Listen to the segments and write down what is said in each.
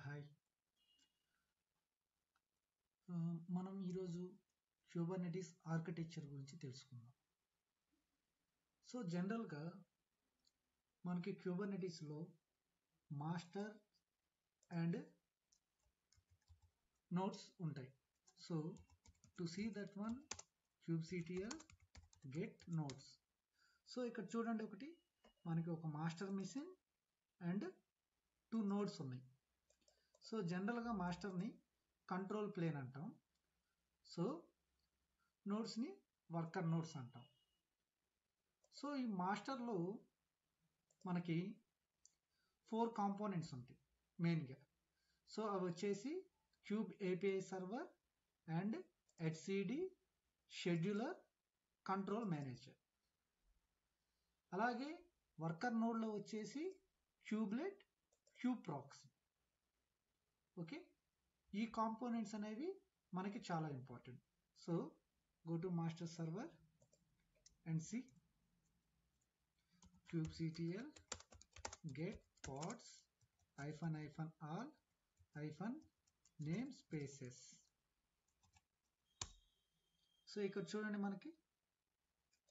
Hi. మనం ఈరోజు Kubernetes architecture గురించి తెలుసుకుందాం. సో జనరల్గా మనకి క్యూబర్నెటిస్లో మాస్టర్ అండ్ నోడ్స్ ఉంటాయి. So to see that one kubectl get nodes. So ఇక్కడ చూడండి, ఒకటి మనకి ఒక మాస్టర్ మిషన్ అండ్ 2 నోడ్స్ ఉన్నాయి. సో జనరల్గా మాస్టర్ని కంట్రోల్ ప్లేన్ అంటాం. సో నోడ్స్ని వర్కర్ నోడ్స్ అంటాం. సో ఈ మాస్టర్లో మనకి 4 కాంపోనెంట్స్ ఉంటాయి మెయిన్గా. సో అవి వచ్చేసి క్యూబ్ ఏపీఐ సర్వర్ అండ్ హెచ్సిడి, షెడ్యూలర్, కంట్రోల్ మేనేజర్. అలాగే వర్కర్ నోడ్లో వచ్చేసి క్యూబ్లెట్, క్యూబ్ ప్రాక్సీ. ఓకే, ఈ కాంపోనెంట్స్ అనేవి మనకి చాలా important. So go to master server and see kubectl get pods -all -namespaces. So ఇక్కడ చూడండి, మనకి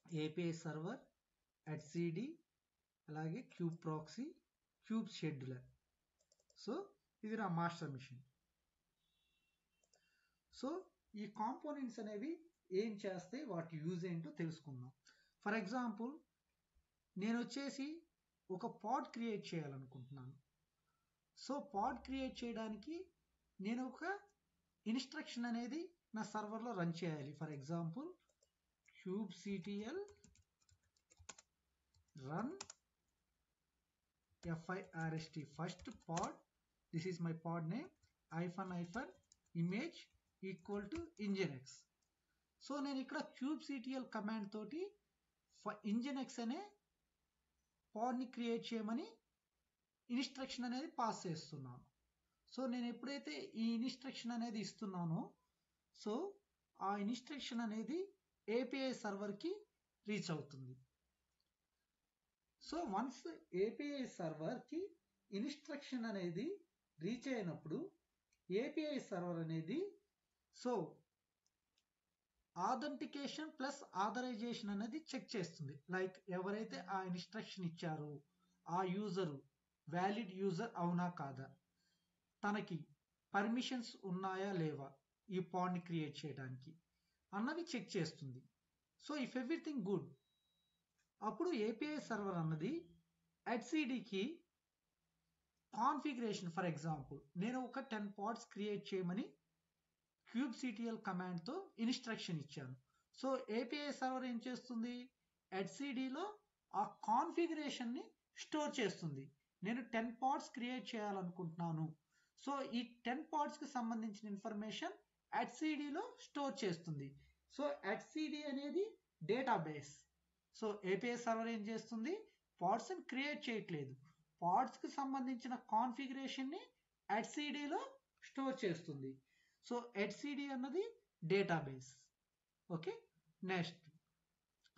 ఏపీఐ సర్వర్, హెచ్సిడి, అలాగే kube proxy, kube scheduler. So ఇది నా మాస్టర్ మిషన్. సో ఈ కాంపోనెంట్స్ అనేవి ఏం చేస్తే వాటి యూజ్ ఏంటో తెలుసుకుందాం. ఫర్ ఎగ్జాంపుల్, నేను వచ్చేసి ఒక పాడ్ క్రియేట్ చేయాలనుకుంటున్నాను. సో పాడ్ క్రియేట్ చేయడానికి నేను ఒక ఇన్స్ట్రక్షన్ అనేది నా సర్వర్లో రన్ చేయాలి. For example kubectl run first first pod, this is my pod name, -image equal to nginx. So నేను ఇక్కడ kubectl కమాండ్ తోటి nginx అనే పాడ్ని క్రియేట్ చేయమని ఇన్స్ట్రక్షన్ అనేది పాస్ చేస్తున్నాను. సో నేను ఎప్పుడైతే ఈ ఇన్స్ట్రక్షన్ అనేది ఇస్తున్నానో, సో ఆ ఇన్స్ట్రక్షన్ అనేది ఏపీఐ సర్వర్కి రీచ్ అవుతుంది. సో వన్స్ ఏపీఐ సర్వర్కి ఇన్స్ట్రక్షన్ అనేది రీచ్ అయినప్పుడు ఏపీఐ సర్వర్ అనేది సో ఆథెంటికేషన్ ప్లస్ ఆథరైజేషన్ అనేది చెక్ చేస్తుంది. లైక్ ఎవరైతే ఆ ఇన్స్ట్రక్షన్ ఇచ్చారో ఆ యూజరు వ్యాలిడ్ యూజర్ అవునా కాదా, తనకి పర్మిషన్స్ ఉన్నాయా లేవా ఈ పాడ్ని క్రియేట్ చేయడానికి అన్నది చెక్ చేస్తుంది. సో ఇఫ్ ఎవ్రీథింగ్ గుడ్, అప్పుడు ఏపీఐ సర్వర్ అన్నది హెచ్సిడికి కాన్ఫిగరేషన్, ఫర్ ఎగ్జాంపుల్ నేను ఒక 10 పాడ్స్ క్రియేట్ చేయమని kubectl కమాండ్తో ఇన్స్ట్రక్షన్ ఇచ్చాను. సో ఏపీఐ సర్వర్ ఏం చేస్తుంది, హెచ్సిడిలో ఆ కాన్ఫిగరేషన్ని స్టోర్ చేస్తుంది. నేను 10 పాడ్స్ క్రియేట్ చేయాలనుకుంటున్నాను. సో ఈ 10 పాడ్స్కి సంబంధించిన ఇన్ఫర్మేషన్ హెచ్సిడిలో స్టోర్ చేస్తుంది. సో హెచ్సిడి అనేది డేటాబేస్. సో ఏపీఐ సర్వర్ ఏం చేస్తుంది, పాడ్స్ని క్రియేట్ చేయట్లేదు, పాడ్స్కి సంబంధించిన కాన్ఫిగరేషన్ని హెచ్సిడిలో స్టోర్ చేస్తుంది. సో హెచ్సిడి అన్నది డేటాబేస్. Okay, next.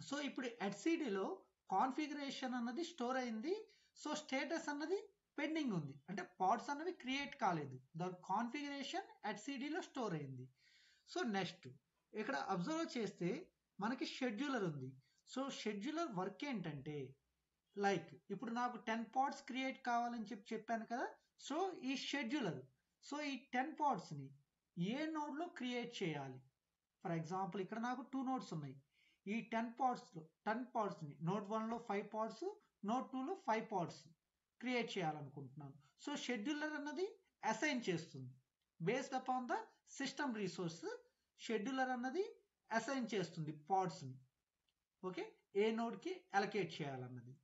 సో ఇప్పుడు హెచ్సిడిలో కాన్ఫిగరేషన్ అన్నది స్టోర్ అయింది. సో స్టేటస్ అన్నది పెండింగ్ ఉంది, అంటే పాడ్స్ అన్నవి క్రియేట్ కాలేదు, దాని కాన్ఫిగరేషన్ హెచ్సిడిలో స్టోర్ అయింది. సో నెక్స్ట్ ఇక్కడ అబ్జర్వ్ చేస్తే మనకి షెడ్యూలర్ ఉంది. సో షెడ్యూలర్ వర్క్ ఏంటంటే, లైక్ ఇప్పుడు నాకు 10 పాడ్స్ క్రియేట్ కావాలని చెప్పాను కదా. సో ఈ షెడ్యూలర్ సో ఈ 10 పాడ్స్ని ఏ నోడ్లో క్రియేట్ చేయాలి. ఫర్ ఎగ్జాంపుల్ ఇక్కడ నాకు 2 నోడ్స్ ఉన్నాయి. ఈ 10 పాడ్స్ని నోడ్ 1లో 5 పాడ్స్, నోడ్ 2లో 5 పాడ్స్ క్రియేట్ చేయాలనుకుంటున్నాను. సో షెడ్యూలర్ అన్నది అసైన్ చేస్తుంది based upon the system resource. Scheduler అన్నది అసైన్ చేస్తుంది పాడ్స్ని. ఓకే, ఏ నోడ్కి అలొకేట్ చేయాలన్నది.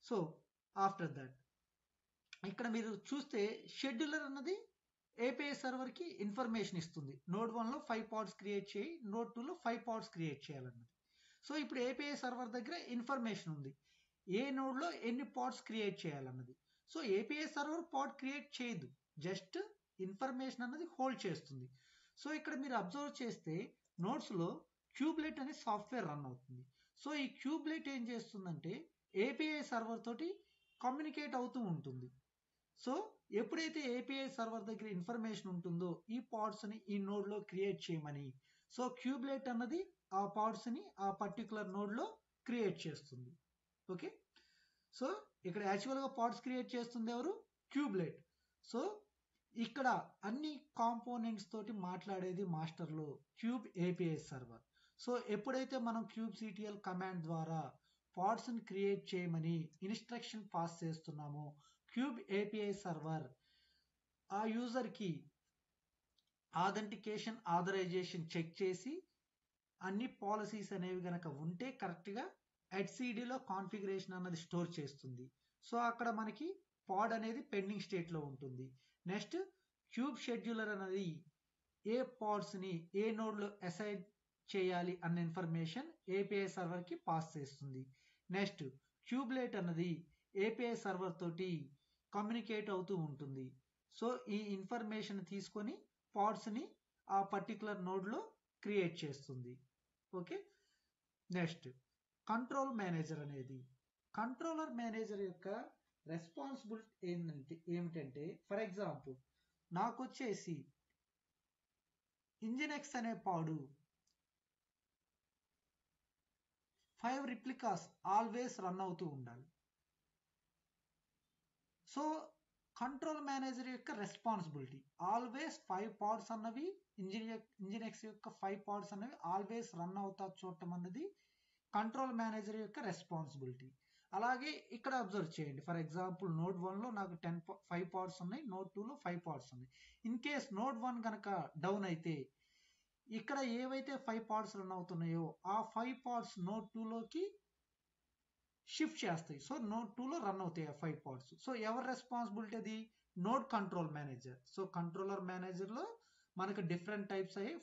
సో ఆఫ్టర్ దట్ ఇక్కడ మీరు చూస్తే షెడ్యూలర్ అన్నది ఏపీఐ సర్వర్కి ఇన్ఫర్మేషన్ ఇస్తుంది. నోడ్ 1లో 5 పాడ్స్ క్రియేట్ చేయి, నోడ్ 2లో 5 పాడ్స్ క్రియేట్ చేయాలన్నది. సో ఇప్పుడు ఏపీఐ సర్వర్ దగ్గర ఇన్ఫర్మేషన్ ఉంది ఏ నోడ్లో ఎన్ని పాడ్స్ క్రియేట్ చేయాలన్నది. సో ఏపీఐ సర్వర్ పాడ్ క్రియేట్ చేయదు, జస్ట్ ఇన్ఫర్మేషన్ అన్నది హోల్డ్ చేస్తుంది. సో ఇక్కడ మీరు అబ్జర్వ్ చేస్తే నోడ్స్లో క్యూబ్లెట్ అనే సాఫ్ట్వేర్ రన్ అవుతుంది. సో ఈ క్యూబ్లెట్ ఏం చేస్తుందంటే ఏపీఐ సర్వర్ తోటి కమ్యూనికేట్ అవుతూ ఉంటుంది. సో ఎప్పుడైతే ఏపీఐ సర్వర్ దగ్గర ఇన్ఫర్మేషన్ ఉంటుందో ఈ పాడ్స్ ని ఈ నోడ్ లో క్రియేట్ చేయమని, సో క్యూబ్లెట్ అన్నది ఆ పాడ్స్ ని ఆ పర్టికులర్ నోడ్ లో క్రియేట్ చేస్తుంది. ఓకే, సో ఇక్కడ యాక్చువల్ గా పాడ్స్ క్రియేట్ చేస్తుంది ఎవరు? క్యూబ్లెట్. సో ఇక్కడ అన్ని కాంపోనెంట్స్ తోటి మాట్లాడేది మాస్టర్ లో క్యూబ్ ఏపీఐ సర్వర్. సో ఎప్పుడైతే మనం kubectl కమాండ్ ద్వారా పాడ్స్ ని క్రియేట్ చేయమని ఇన్స్ట్రక్షన్ పాస్ చేస్తున్నామో క్యూబ్ ఏపీఐ సర్వర్ ఆ యూజర్ కి ఆథెంటికేషన్ ఆథరైజేషన్ చెక్ చేసి అన్ని పాలసీస్ అనేవి గనక ఉంటే కరెక్ట్ గా HCD లో కాన్ఫిగరేషన్ అన్నది స్టోర్ చేస్తుంది. సో అక్కడ మనకి పాడ్ అనేది పెండింగ్ స్టేట్ లో ఉంటుంది. నెక్స్ట్ క్యూబ్ షెడ్యూలర్ అనేది ఏ పాడ్స్ ని ఏ నోడ్ లో అసైన్ చేయాలి అన్న ఇన్ఫర్మేషన్ ఏపీఐ సర్వర్ కి పాస్ చేస్తుంది. నెక్స్ట్ క్యూబ్లెట్ అన్నది ఏపీఐ సర్వర్ తోటి కమ్యూనికేట్ అవుతూ ఉంటుంది. సో ఈ ఇన్ఫర్మేషన్ తీసుకొని పాడ్స్ ని ఆ పర్టికులర్ నోడ్ లో క్రియేట్ చేస్తుంది. ఓకే, నెక్స్ట్ కంట్రోల్ మేనేజర్ అనేది కంట్రోలర్ మేనేజర్ యొక్క రెస్పాన్సిబిలిటీ ఏమిటంటే ఫర్ ఎగ్జాంపుల్ నాకు వచ్చేసి ఇంజినెక్స్ అనే పాడు 5 రిప్లికాస్ ఆల్వేస్ రన్ అవుతూ ఉండాలి. సో కంట్రోల్ మేనేజర్ యొక్క రెస్పాన్సిబిలిటీ ఆల్వేస్ 5 పాడ్స్ అన్నవి ఇంజినెక్స్ యొక్క 5 పాడ్స్ అన్నవి ఆల్వేస్ రన్ అవుతా చూడటం అన్నది కంట్రోల్ మేనేజర్ యొక్క రెస్పాన్సిబిలిటీ. అలాగే ఇక్కడ అబ్జర్వ్ చేయండి, ఫర్ ఎగ్జాంపుల్ నోడ్ 1 లో నాకు 5 పాడ్స్ ఉన్నాయి, నోడ్ 2 లో 5 పాడ్స్ ఉన్నాయి. ఇన్ కేస్ నోడ్ 1 కనుక డౌన్ అయితే ఇక్కడ ఏవైతే 5 పాడ్స్ రన్ అవుతున్నాయో ఆ 5 పాడ్స్ నోడ్ 2 లోకి షిఫ్ట్ చేస్తాయి. సో నోడ్ 2 లో రన్ అవుతాయి ఆ 5 పాడ్స్. సో ఎవరి రెస్పాన్సిబిలిటీ అది? Node control manager. So controller manager లో మనకు డిఫరెంట్ టైప్స్ అయ్యి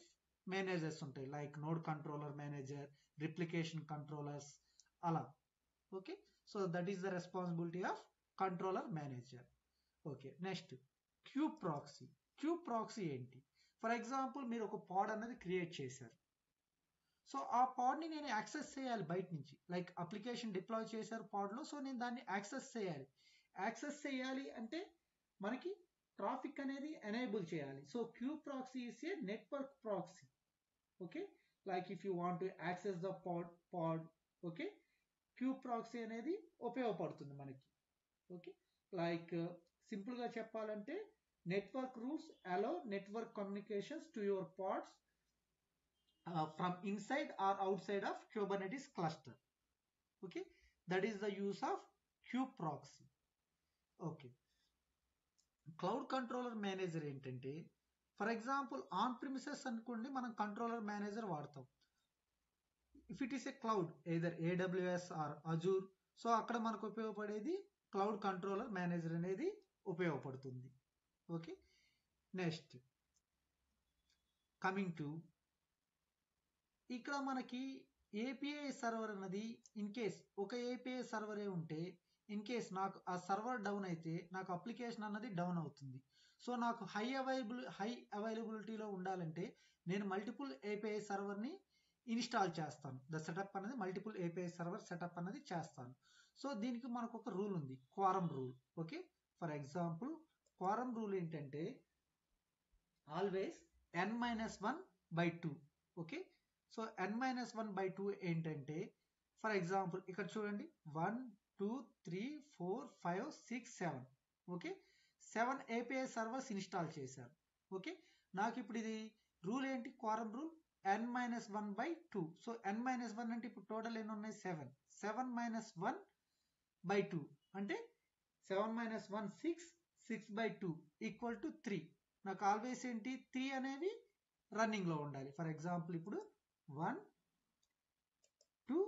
మేనేజర్స్ ఉంటాయి, like node controller manager, replication controllers అలా. Okay, so that is the responsibility of controller manager. Okay, next kube proxy. Kube proxy ఏంటి? For example మీరు ఒక పాడ్ అనేది create చేశారు. సో ఆ పాడ్ ని నేను యాక్సెస్ చేయాలి బయట నుంచి, లైక్ అప్లికేషన్ డిప్లాయ్ చేశారు పాడ్ లో, సో నేను దాన్ని యాక్సెస్ చేయాలి. యాక్సెస్ చేయాలి అంటే మనకి ట్రాఫిక్ అనేది ఎనేబుల్ చేయాలి. So kube proxy is a network proxy. Okay, like if you want to access the pod okay, kube proxy అనేది ఉపయోగపడుతుంది మనకి. ఓకే, లైక్ సింపుల్ గా చెప్పాలంటే network rules allow network communications to your pods from inside or outside of Kubernetes cluster. Okay, that is the use of kube proxy. Okay, cloud controller manager ఏంటంటే for example on premises అనుకోండి మనం controller manager వాడతాం. If it is a cloud either AWS or Azure, so అక్కడ మనకు ఉపయోగపడేది cloud controller manager అనేది ఉపయోగపడుతుంది. Okay, next coming to ఇక్కడ మనకి ఏపీఐ సర్వర్ అన్నది ఇన్ కేస్ ఒక ఏపీఐ సర్వరే ఉంటే ఇన్ కేస్ నాకు ఆ సర్వర్ డౌన్ అయితే నాకు అప్లికేషన్ అన్నది డౌన్ అవుతుంది. సో నాకు హై అవైలబిలిటీలో ఉండాలంటే నేను మల్టిపుల్ ఏపీఐ సర్వర్ ని ఇన్స్టాల్ చేస్తాను. ద సెటప్ అనేది మల్టిపుల్ ఏపీఐ సర్వర్ సెటప్ అనేది చేస్తాను. సో దీనికి మనకు ఒక రూల్ ఉంది, quorum rule. Okay, for example quorum rule ఏంటంటే always n-1/2. Okay, so n-1/2 ఏంటంటే ఫర్ ఎగ్జాంపుల్ ఇక్కడ చూడండి 1 2 3 4 5 6 7. ఓకే, 7 ఏపీఐ సర్వర్స్ ఇన్స్టాల్ చేశారు. ఓకే, నాకు ఇప్పుడు ఇది రూల్ ఏంటి? క్వారం రూల్ n-1/2. సో n-1 అంటే ఇప్పుడు టోటల్ ఎన్ని ఉన్నాయి? 7. 7-1/2 అంటే 7-1 6, 6/2 ఈక్వల్ టు 3. నాకు ఆల్వేస్ ఏంటి 3 అనేవి రన్నింగ్ లో ఉండాలి. ఫర్ ఎగ్జాంపుల్ ఇప్పుడు 1 2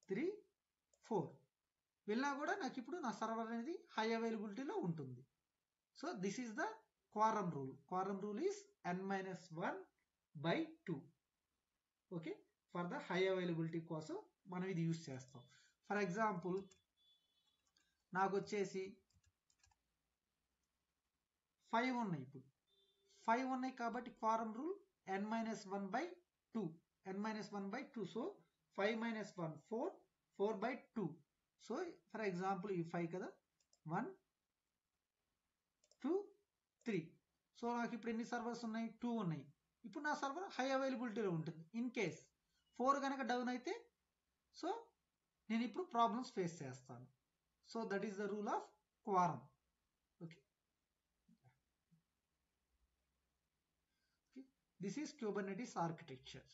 3 4 వెళ్ళినా కూడా నాకు ఇప్పుడు నా సర్వర్ అనేది హై అవైలబిలిటీలో ఉంటుంది. So this is the క్వారం rule. క్వారం rule is n-1/2. Okay, for the high availability కోసం మనం ఇది యూజ్ చేస్తాం. ఫర్ ఎగ్జాంపుల్ నాకు వచ్చేసి 5 ఉన్నాయి, ఇప్పుడు 5 ఉన్నాయి కాబట్టి quorum rule n-1/2. n-1/2. So 5 - 1 4, 4/2. సో ఫర్ ఎగ్జాంపుల్ ఈ 5 కదా 1 3. సో నాకు ఇప్పుడు ఎన్ని సర్వర్స్ ఉన్నాయి? 2 ఉన్నాయి. ఇప్పుడు నా సర్వర్ హై అవైలబిలిటీలో ఉంటుంది. ఇన్ కేస్ 4 కనుక డౌన్ అయితే సో నేను ఇప్పుడు ప్రాబ్లమ్స్ ఫేస్ చేస్తాను. So that is the rule of క్వారం. Okay, this is Kubernetes architecture.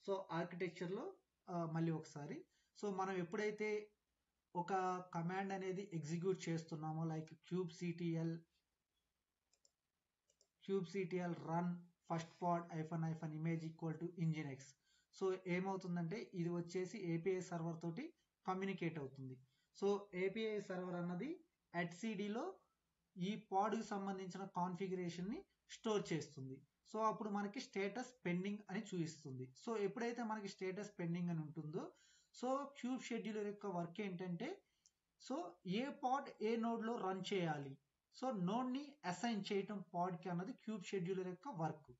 So ఆర్కిటెక్చర్లో మళ్ళీ ఒకసారి, సో మనం ఎప్పుడైతే ఒక కమాండ్ అనేది ఎగ్జిక్యూట్ చేస్తున్నామో, like kubectl run first pod - image equal to nginx. So ఏమవుతుందంటే ఇది వచ్చేసి ఏపీఐ సర్వర్ తోటి కమ్యూనికేట్ అవుతుంది. సో ఏపీఐ సర్వర్ అన్నది HCDలో ఈ పాడ్కి సంబంధించిన కాన్ఫిగరేషన్ని స్టోర్ చేస్తుంది. సో అప్పుడు మనకి స్టేటస్ పెండింగ్ అని చూపిస్తుంది. సో ఎప్పుడైతే మనకి స్టేటస్ పెండింగ్ అని ఉంటుందో, సో క్యూబ్ షెడ్యూలర్ యొక్క వర్క్ ఏంటంటే, సో ఏ పాడ్ ఏ నోడ్లో రన్ చేయాలి, సో నోడ్ని అసైన్ చేయటం పాడ్కి అన్నది క్యూబ్ షెడ్యూలర్ యొక్క వర్క్.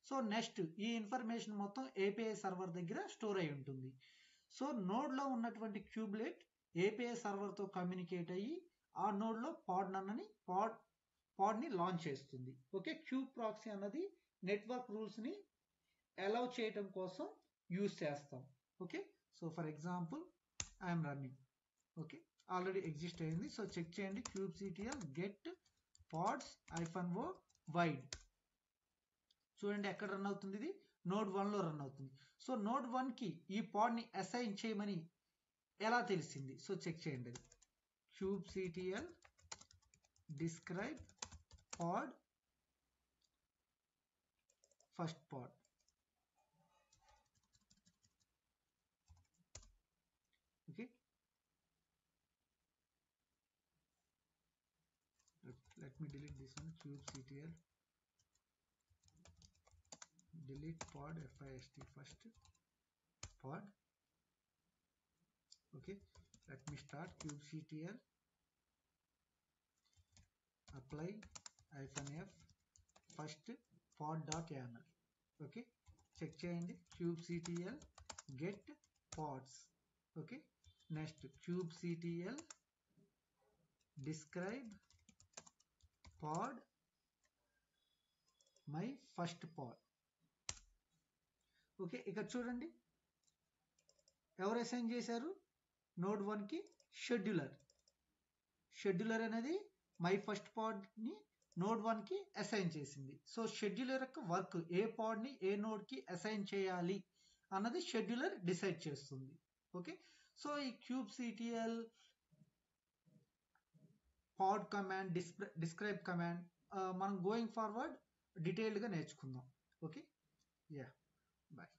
సో నెక్స్ట్ ఈ ఇన్ఫర్మేషన్ మొత్తం ఏపీఐ సర్వర్ దగ్గర స్టోర్ అయి ఉంటుంది. సో నోడ్లో ఉన్నటువంటి క్యూబ్లెట్ ఏపీఐ సర్వర్తో కమ్యూనికేట్ అయ్యి ఆ నోడ్లో పాడ్ని లాంచ్ చేస్తుంది. ఓకే, క్యూబ్ ప్రాక్సీ అన్నది నెట్వర్క్ రూల్స్ని అలౌ చేయటం కోసం యూజ్ చేస్తాం. Okay, so for example I'm running. Okay, already exist అయింది. సో చెక్ చేయండి, kubectl get pods -o wide. చూడండి ఎక్కడ రన్ అవుతుంది, ఇది నోడ్ 1లో రన్ అవుతుంది. సో నోడ్ 1కి ఈ పాడ్ని అసైన్ చేయమని ఎలా తెలిసింది? సో చెక్ చేయండి, అది kubectl describe pod first pod. Okay, let me delete this one. kubectl delete pod fist first pod. Okay, let me start kubectl apply -f first pod.yaml. okay, check చేయండి, kubectl get pods. okay, next kubectl describe pod my first pod. Okay, ఇక్కడ చూడండి ఎవరు assign చేశారు? Node 1కి scheduler అనేది my first పాడ్ని node 1కి assign చేసింది. సో షెడ్యూలర్ యొక్క వర్క్ ఏ పాడ్ని ఏ నోడ్కి అసైన్ చేయాలి అన్నది షెడ్యూలర్ డిసైడ్ చేస్తుంది. ఓకే, సో ఈ kubectl pod command, describe command మనం గోయింగ్ ఫార్వర్డ్ డీటెయిల్డ్గా నేర్చుకుందాం. Okay, ya, bye.